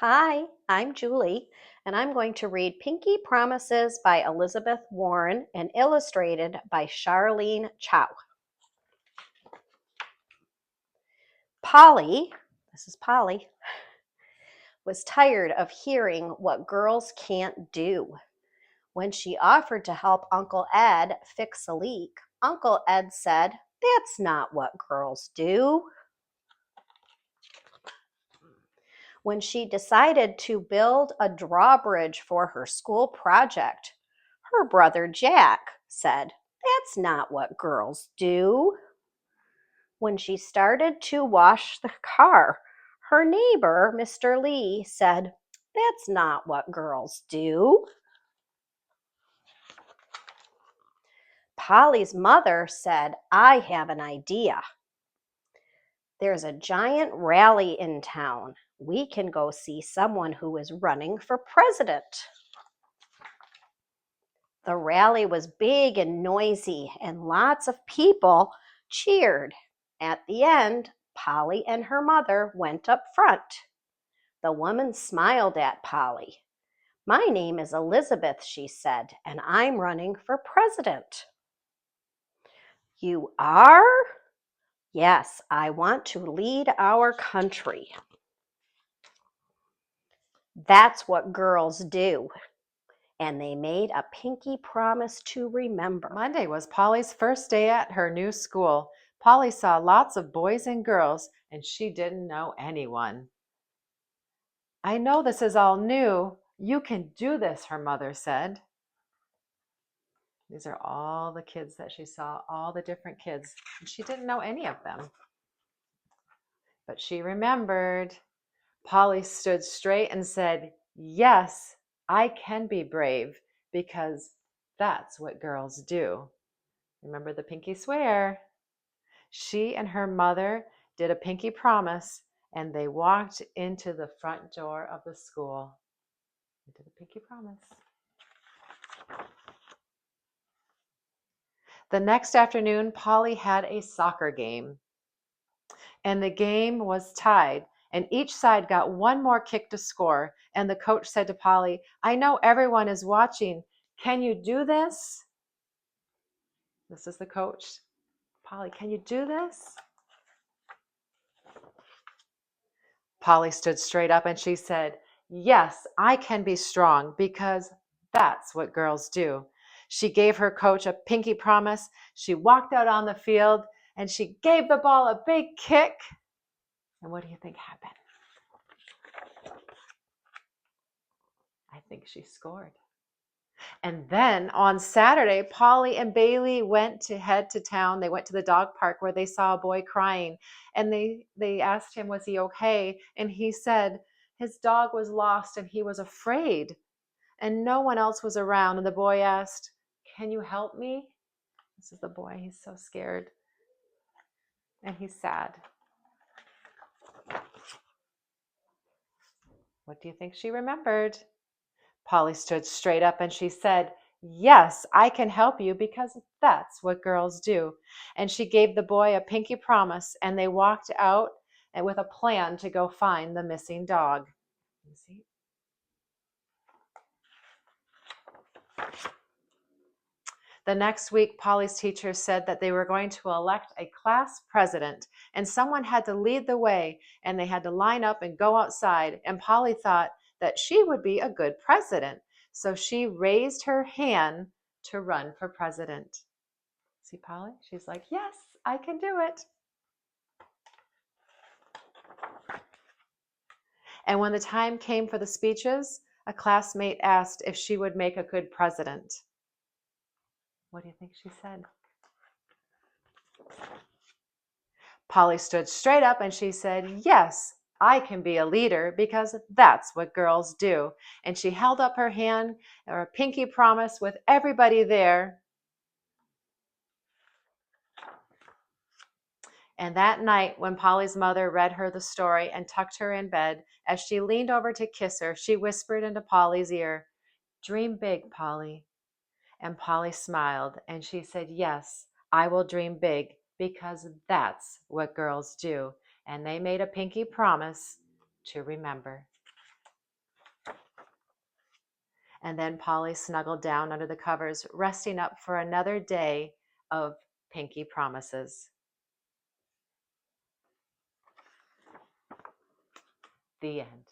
Hi, I'm Julie, and I'm going to read Pinky Promises by Elizabeth Warren and illustrated by Charlene Chow. Polly, this is Polly, was tired of hearing what girls can't do. When she offered to help Uncle Ed fix a leak, Uncle Ed said, "That's not what girls do." When she decided to build a drawbridge for her school project, her brother Jack said, "That's not what girls do." When she started to wash the car, her neighbor, Mr. Lee, said, "That's not what girls do." Polly's mother said, "I have an idea. There's a giant rally in town. We can go see someone who is running for president." The rally was big and noisy, and lots of people cheered. At the end, Polly and her mother went up front. The woman smiled at Polly. "My name is Elizabeth," she said, "and I'm running for president." "You are?" "Yes, I want to lead our country." That's what girls do. And they made a pinky promise to remember. Monday was Polly's first day at her new school. Polly saw lots of boys and girls, and she didn't know anyone. "I know this is all new. You can do this," her mother said. These are all the kids that she saw, all the different kids, and she didn't know any of them. But she remembered. Polly stood straight and said, "Yes, I can be brave because that's what girls do." Remember the pinky swear. She and her mother did a pinky promise, and they walked into the front door of the school. They did a pinky promise. The next afternoon, Polly had a soccer game, and the game was tied, and each side got one more kick to score. And the coach said to Polly, "I know everyone is watching. Can you do this?" This is the coach. "Polly, can you do this?" Polly stood straight up and she said, "Yes, I can be strong because that's what girls do." She gave her coach a pinky promise. She walked out on the field and she gave the ball a big kick. And what do you think happened? I think she scored. And then on Saturday, Polly and Bailey went to head to town. They went to the dog park where they saw a boy crying. And they asked him, was he okay? And he said his dog was lost and he was afraid. And no one else was around. And the boy asked, "Can you help me?" This is the boy. He's so scared. And he's sad. What do you think she remembered? Polly stood straight up and she said, "Yes, I can help you because that's what girls do." And she gave the boy a pinky promise, and they walked out with a plan to go find the missing dog. You see? The next week, Polly's teacher said that they were going to elect a class president, and someone had to lead the way, and they had to line up and go outside. And Polly thought that she would be a good president, so she raised her hand to run for president. See, Polly? She's like, "Yes, I can do it." And when the time came for the speeches, a classmate asked if she would make a good president. What do you think she said? Polly stood straight up and she said, "Yes, I can be a leader because that's what girls do." And she held up her hand or a pinky promise with everybody there. And that night, when Polly's mother read her the story and tucked her in bed, as she leaned over to kiss her, she whispered into Polly's ear, "Dream big, Polly." And Polly smiled and she said, "Yes, I will dream big because that's what girls do." And they made a pinky promise to remember. And then Polly snuggled down under the covers, resting up for another day of pinky promises. The end.